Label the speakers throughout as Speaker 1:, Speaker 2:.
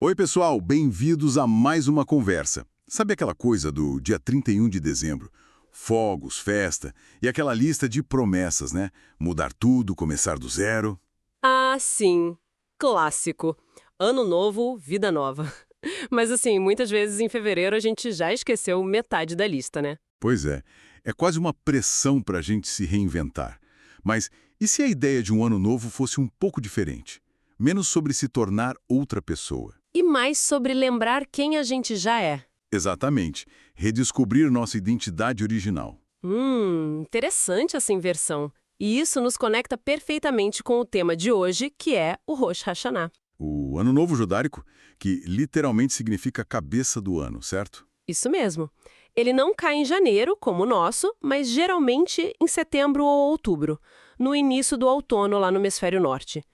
Speaker 1: Oi, pessoal, bem-vindos a mais uma conversa. Sabe aquela coisa do dia 31 de dezembro? Fogos, festa e aquela lista de promessas, né? Mudar tudo, começar do zero.
Speaker 2: Ah, sim. Clássico. Ano novo, vida nova. Mas assim, muitas vezes em fevereiro a gente já esqueceu metade da lista, né?
Speaker 1: Pois é quase uma pressão para a gente se reinventar. Mas e se a ideia de um ano novo fosse um pouco diferente? Menos sobre se tornar outra pessoa.
Speaker 2: E mais sobre lembrar quem a gente já é.
Speaker 1: Exatamente. Redescobrir nossa identidade original.
Speaker 2: Interessante essa inversão. E isso nos conecta perfeitamente com o tema de hoje, que é o Rosh Hashanah.
Speaker 1: O Ano Novo Judaico, que literalmente significa cabeça do ano, certo?
Speaker 2: Isso mesmo. Ele não cai em janeiro, como o nosso, mas geralmente em setembro ou outubro, no início do outono lá no hemisfério norte.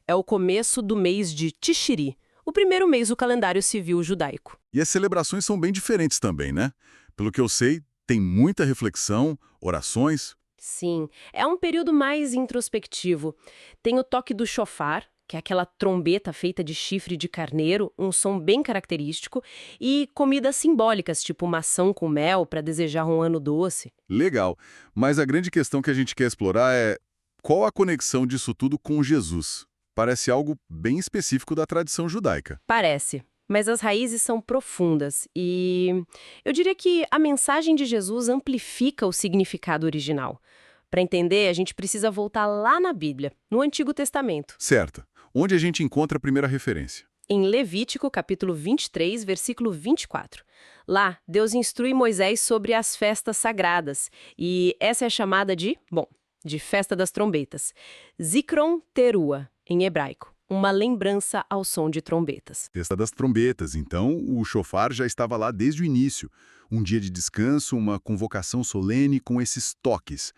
Speaker 2: É o começo do mês de Tishri, o primeiro mês do calendário civil judaico.
Speaker 1: E as celebrações são bem diferentes também, né? Pelo que eu sei, tem muita reflexão, orações.
Speaker 2: Sim, é um período mais introspectivo. Tem o toque do shofar, que é aquela trombeta feita de chifre de carneiro, um som bem característico, e comidas simbólicas, tipo maçã com mel, para desejar um ano doce.
Speaker 1: Legal. Mas a grande questão que a gente quer explorar é qual a conexão disso tudo com Jesus? Parece algo bem específico da tradição judaica.
Speaker 2: Parece, mas as raízes são profundas e eu diria que a mensagem de Jesus amplifica o significado original. Para entender, a gente precisa voltar lá na Bíblia, no Antigo Testamento.
Speaker 1: Certo. Onde a gente encontra a primeira referência?
Speaker 2: Em Levítico, capítulo 23, versículo 24. Lá, Deus instrui Moisés sobre as festas sagradas, e essa é chamada de Festa das Trombetas. Zikron Teruah, em hebraico, uma lembrança ao som de trombetas.
Speaker 1: Festa das Trombetas. Então, o shofar já estava lá desde o início. Um dia de descanso, uma convocação solene com esses toques.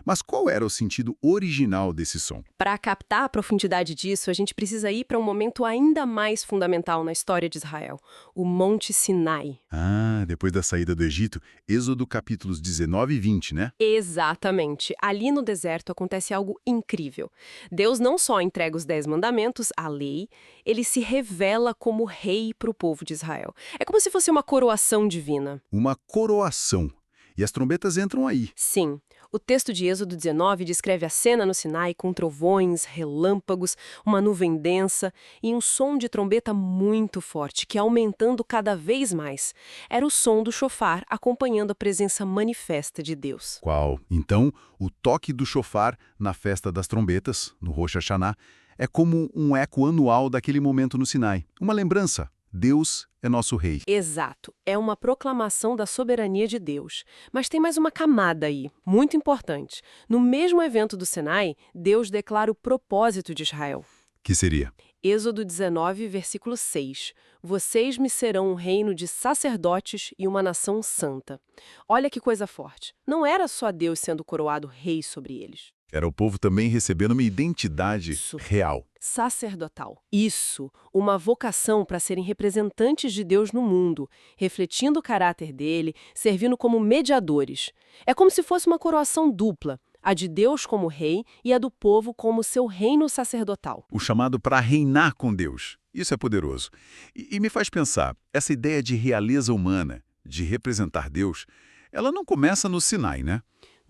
Speaker 1: Mas qual era o sentido original desse som?
Speaker 2: Para captar a profundidade disso, a gente precisa ir para um momento ainda mais fundamental na história de Israel, o Monte Sinai.
Speaker 1: Ah, depois da saída do Egito, Êxodo capítulos 19 e 20, né?
Speaker 2: Exatamente. Ali no deserto acontece algo incrível. Deus não só entrega os 10 mandamentos, a lei, ele se revela como rei para o povo de Israel. É como se fosse uma coroação divina.
Speaker 1: Uma coroação. E as trombetas entram aí.
Speaker 2: Sim, o texto de Êxodo 19 descreve a cena no Sinai com trovões, relâmpagos, uma nuvem densa e um som de trombeta muito forte, que ia aumentando cada vez mais. Era o som do chofar acompanhando a presença manifesta de Deus.
Speaker 1: Qual? Então, o toque do shofar na festa das trombetas, no Rosh Hashanah, é como um eco anual daquele momento no Sinai. Uma lembrança. Deus é nosso rei.
Speaker 2: Exato, é uma proclamação da soberania de Deus. Mas tem mais uma camada aí, muito importante. No mesmo evento do Sinai, Deus declara o propósito de Israel.
Speaker 1: Que seria?
Speaker 2: Êxodo 19, versículo 6. Vocês me serão um reino de sacerdotes e uma nação santa. Olha que coisa forte. Não era só Deus sendo coroado rei sobre eles.
Speaker 1: Era o povo também recebendo uma identidade
Speaker 2: Isso.
Speaker 1: real.
Speaker 2: Sacerdotal. Isso, uma vocação para serem representantes de Deus no mundo, refletindo o caráter dele, servindo como mediadores. É como se fosse uma coroação dupla, a de Deus como rei e a do povo como seu reino sacerdotal.
Speaker 1: O chamado para reinar com Deus. Isso é poderoso. E me faz pensar, essa ideia de realeza humana, de representar Deus, ela não começa no Sinai, né?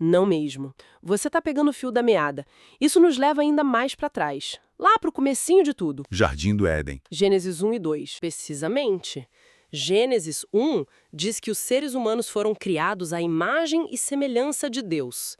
Speaker 2: Não mesmo. Você está pegando o fio da meada. Isso nos leva ainda mais para trás, lá para o comecinho de tudo.
Speaker 1: Jardim do Éden.
Speaker 2: Gênesis 1 e 2. Precisamente. Gênesis 1 diz que os seres humanos foram criados à imagem e semelhança de Deus.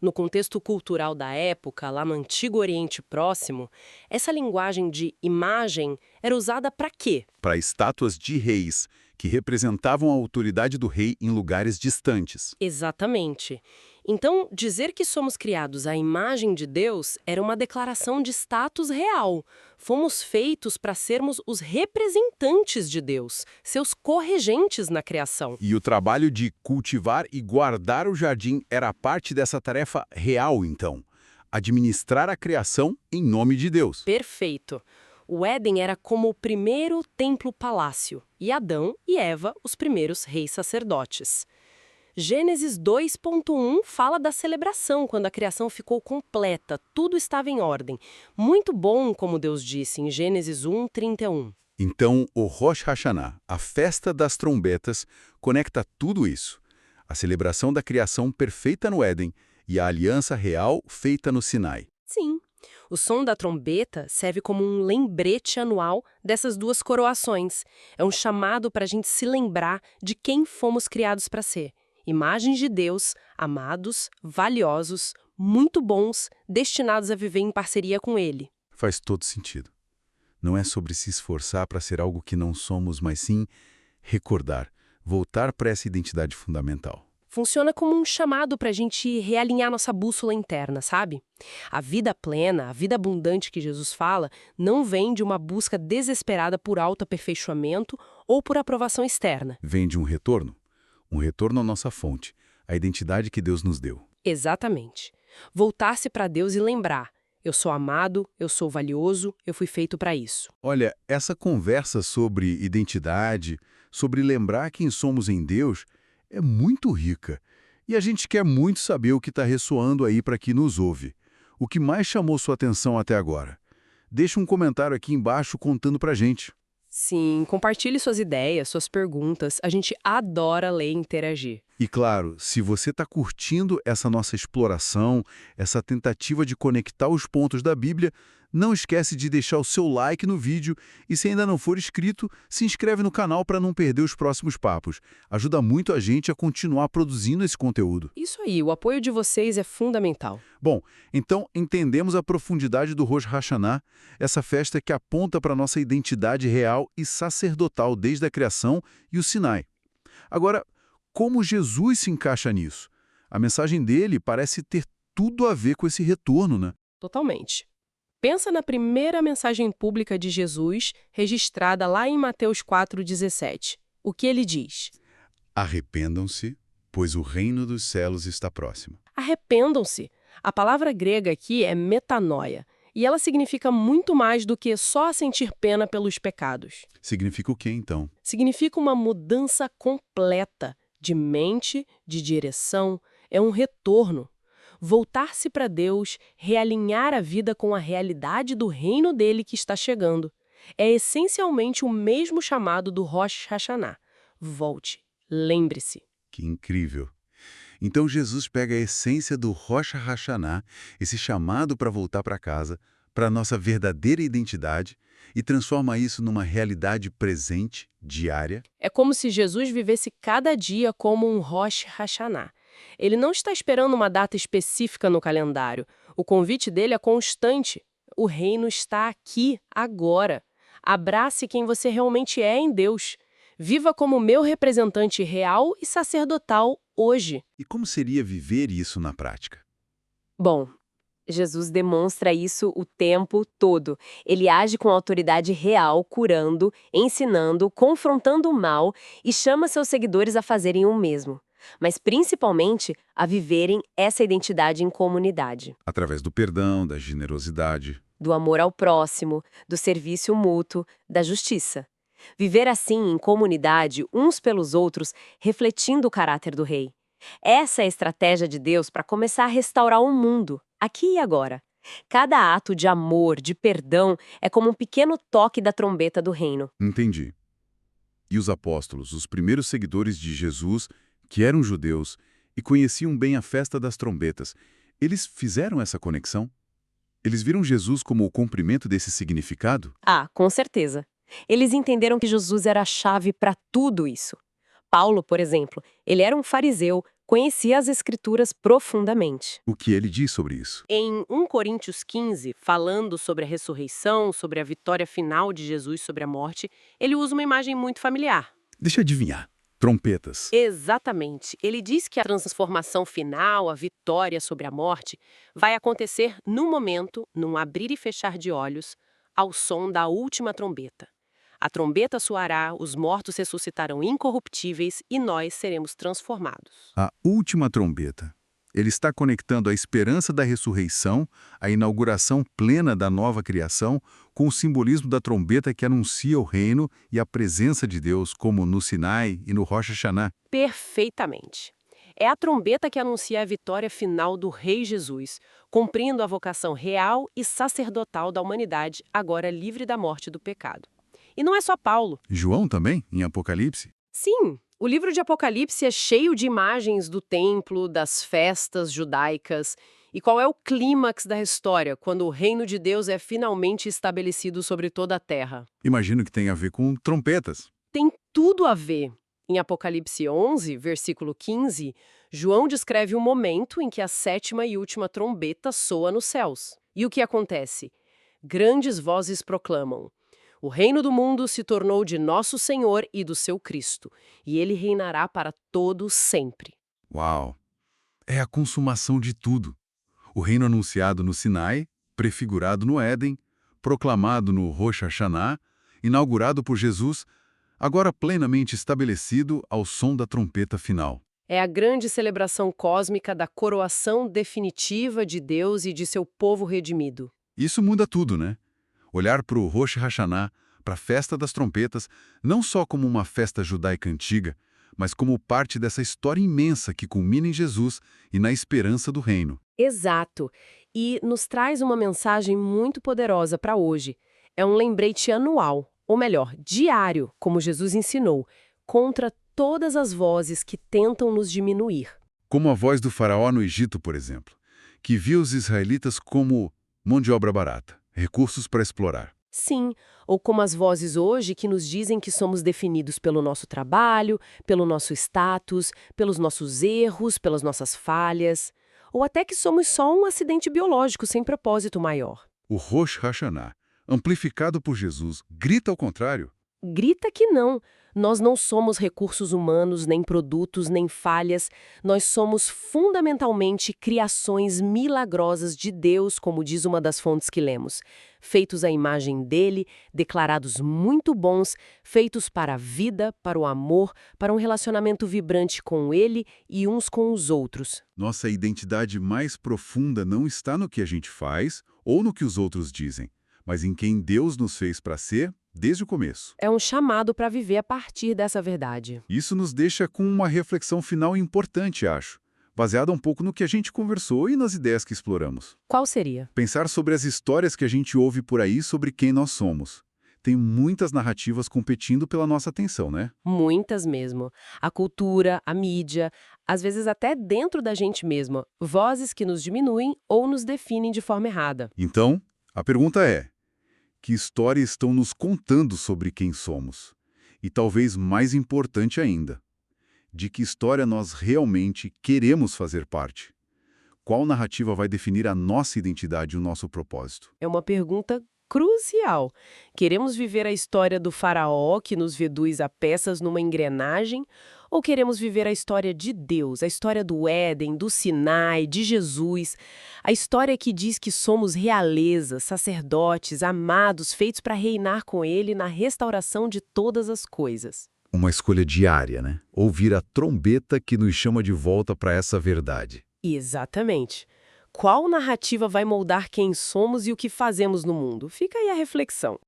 Speaker 2: No contexto cultural da época, lá no Antigo Oriente Próximo, essa linguagem de imagem era usada para quê?
Speaker 1: Para estátuas de reis, que representavam a autoridade do rei em lugares distantes.
Speaker 2: Exatamente. Então, dizer que somos criados à imagem de Deus era uma declaração de status real. Fomos feitos para sermos os representantes de Deus, seus corregentes na criação.
Speaker 1: E o trabalho de cultivar e guardar o jardim era parte dessa tarefa real, então. Administrar a criação em nome de Deus.
Speaker 2: Perfeito. O Éden era como o primeiro templo-palácio, e Adão e Eva, os primeiros reis sacerdotes. Gênesis 2.1 fala da celebração, quando a criação ficou completa, tudo estava em ordem. Muito bom, como Deus disse em Gênesis 1:31.
Speaker 1: Então, o Rosh Hashanah, a festa das trombetas, conecta tudo isso. A celebração da criação perfeita no Éden e a aliança real feita no Sinai.
Speaker 2: Sim, o som da trombeta serve como um lembrete anual dessas duas coroações. É um chamado para a gente se lembrar de quem fomos criados para ser. Imagens de Deus, amados, valiosos, muito bons, destinados a viver em parceria com Ele.
Speaker 1: Faz todo sentido. Não é sobre se esforçar para ser algo que não somos, mas sim recordar, voltar para essa identidade fundamental.
Speaker 2: Funciona como um chamado para a gente realinhar nossa bússola interna, sabe? A vida plena, a vida abundante que Jesus fala, não vem de uma busca desesperada por autoaperfeiçoamento ou por aprovação externa.
Speaker 1: Vem de um retorno à nossa fonte, à identidade que Deus nos deu.
Speaker 2: Exatamente. Voltar-se para Deus e lembrar: eu sou amado, eu sou valioso, eu fui feito para isso.
Speaker 1: Olha, essa conversa sobre identidade, sobre lembrar quem somos em Deus, é muito rica. E a gente quer muito saber o que está ressoando aí para quem nos ouve. O que mais chamou sua atenção até agora? Deixa um comentário aqui embaixo contando pra gente.
Speaker 2: Sim, compartilhe suas ideias, suas perguntas. A gente adora ler e interagir.
Speaker 1: E claro, se você está curtindo essa nossa exploração, essa tentativa de conectar os pontos da Bíblia, não esquece de deixar o seu like no vídeo e se ainda não for inscrito, se inscreve no canal para não perder os próximos papos. Ajuda muito a gente a continuar produzindo esse conteúdo.
Speaker 2: Isso aí, o apoio de vocês é fundamental.
Speaker 1: Bom, então entendemos a profundidade do Rosh Hashanah, essa festa que aponta para nossa identidade real e sacerdotal desde a criação e o Sinai. Agora, como Jesus se encaixa nisso? A mensagem dele parece ter tudo a ver com esse retorno, né?
Speaker 2: Totalmente. Pensa na primeira mensagem pública de Jesus, registrada lá em Mateus 4,17. O que ele diz?
Speaker 1: Arrependam-se, pois o reino dos céus está próximo.
Speaker 2: Arrependam-se. A palavra grega aqui é metanoia, e ela significa muito mais do que só sentir pena pelos pecados.
Speaker 1: Significa o quê, então?
Speaker 2: Significa uma mudança completa de mente, de direção, é um retorno. Voltar-se para Deus, realinhar a vida com a realidade do reino dele que está chegando. É essencialmente o mesmo chamado do Rosh Hashanah. Volte, lembre-se.
Speaker 1: Que incrível! Então Jesus pega a essência do Rosh Hashanah, esse chamado para voltar para casa, para a nossa verdadeira identidade, e transforma isso numa realidade presente, diária.
Speaker 2: É como se Jesus vivesse cada dia como um Rosh Hashanah. Ele não está esperando uma data específica no calendário. O convite dele é constante. O reino está aqui, agora. Abrace quem você realmente é em Deus. Viva como meu representante real e sacerdotal hoje.
Speaker 1: E como seria viver isso na prática?
Speaker 3: Bom, Jesus demonstra isso o tempo todo. Ele age com autoridade real, curando, ensinando, confrontando o mal e chama seus seguidores a fazerem o mesmo. Mas principalmente a viverem essa identidade em comunidade.
Speaker 1: Através do perdão, da generosidade.
Speaker 3: Do amor ao próximo, do serviço mútuo, da justiça. Viver assim em comunidade, uns pelos outros, refletindo o caráter do rei. Essa é a estratégia de Deus para começar a restaurar o mundo, aqui e agora. Cada ato de amor, de perdão, é como um pequeno toque da trombeta do reino.
Speaker 1: Entendi. E os apóstolos, os primeiros seguidores de Jesus, que eram judeus e conheciam bem a festa das trombetas, eles fizeram essa conexão? Eles viram Jesus como o cumprimento desse significado?
Speaker 3: Ah, com certeza. Eles entenderam que Jesus era a chave para tudo isso. Paulo, por exemplo, ele era um fariseu, conhecia as Escrituras profundamente.
Speaker 1: O que ele diz sobre isso?
Speaker 2: Em 1 Coríntios 15, falando sobre a ressurreição, sobre a vitória final de Jesus sobre a morte, ele usa uma imagem muito familiar.
Speaker 1: Deixa eu adivinhar. Trompetas.
Speaker 2: Exatamente. Ele diz que a transformação final, a vitória sobre a morte, vai acontecer no momento, num abrir e fechar de olhos, ao som da última trombeta. A trombeta soará, os mortos ressuscitarão incorruptíveis e nós seremos transformados.
Speaker 1: A última trombeta. Ele está conectando a esperança da ressurreição, a inauguração plena da nova criação, com o simbolismo da trombeta que anuncia o reino e a presença de Deus, como no Sinai e no Rosh Hashanah.
Speaker 2: Perfeitamente. É a trombeta que anuncia a vitória final do Rei Jesus, cumprindo a vocação real e sacerdotal da humanidade, agora livre da morte e do pecado. E não é só Paulo.
Speaker 1: João também, em Apocalipse?
Speaker 2: Sim, o livro de Apocalipse é cheio de imagens do templo, das festas judaicas. E qual é o clímax da história, quando o reino de Deus é finalmente estabelecido sobre toda a terra?
Speaker 1: Imagino que tem a ver com trompetas.
Speaker 2: Tem tudo a ver. Em Apocalipse 11, versículo 15, João descreve o momento em que a sétima e última trombeta soa nos céus. E o que acontece? Grandes vozes proclamam: o reino do mundo se tornou de nosso Senhor e do seu Cristo, e ele reinará para todo sempre.
Speaker 1: Uau! É a consumação de tudo. O reino anunciado no Sinai, prefigurado no Éden, proclamado no Rosh Hashanah, inaugurado por Jesus, agora plenamente estabelecido ao som da trompeta final.
Speaker 2: É a grande celebração cósmica da coroação definitiva de Deus e de seu povo redimido.
Speaker 1: Isso muda tudo, né? Olhar para o Rosh Hashanah, para a festa das trompetas, não só como uma festa judaica antiga, mas como parte dessa história imensa que culmina em Jesus e na esperança do reino.
Speaker 2: Exato. E nos traz uma mensagem muito poderosa para hoje. É um lembrete anual, ou melhor, diário, como Jesus ensinou, contra todas as vozes que tentam nos diminuir.
Speaker 1: Como a voz do faraó no Egito, por exemplo, que viu os israelitas como mão de obra barata, recursos para explorar.
Speaker 2: Sim, ou como as vozes hoje que nos dizem que somos definidos pelo nosso trabalho, pelo nosso status, pelos nossos erros, pelas nossas falhas, ou até que somos só um acidente biológico sem propósito maior.
Speaker 1: O Rosh Hashanah, amplificado por Jesus, grita ao contrário.
Speaker 2: Grita que não. Nós não somos recursos humanos, nem produtos, nem falhas. Nós somos fundamentalmente criações milagrosas de Deus, como diz uma das fontes que lemos. Feitos à imagem dele, declarados muito bons, feitos para a vida, para o amor, para um relacionamento vibrante com ele e uns com os outros.
Speaker 1: Nossa identidade mais profunda não está no que a gente faz ou no que os outros dizem, mas em quem Deus nos fez para ser desde o começo.
Speaker 2: É um chamado para viver a partir dessa verdade.
Speaker 1: Isso nos deixa com uma reflexão final importante, acho, baseada um pouco no que a gente conversou e nas ideias que exploramos.
Speaker 2: Qual seria?
Speaker 1: Pensar sobre as histórias que a gente ouve por aí sobre quem nós somos. Tem muitas narrativas competindo pela nossa atenção, né?
Speaker 2: Muitas mesmo. A cultura, a mídia, às vezes até dentro da gente mesma, vozes que nos diminuem ou nos definem de forma errada.
Speaker 1: Então, a pergunta é: que história estão nos contando sobre quem somos? E talvez mais importante ainda, de que história nós realmente queremos fazer parte? Qual narrativa vai definir a nossa identidade e o nosso propósito?
Speaker 2: É uma pergunta crucial. Queremos viver a história do faraó que nos reduz a peças numa engrenagem? Ou queremos viver a história de Deus, a história do Éden, do Sinai, de Jesus, a história que diz que somos realeza, sacerdotes, amados, feitos para reinar com Ele na restauração de todas as coisas?
Speaker 1: Uma escolha diária, né? Ouvir a trombeta que nos chama de volta para essa verdade.
Speaker 2: Exatamente. Qual narrativa vai moldar quem somos e o que fazemos no mundo? Fica aí a reflexão.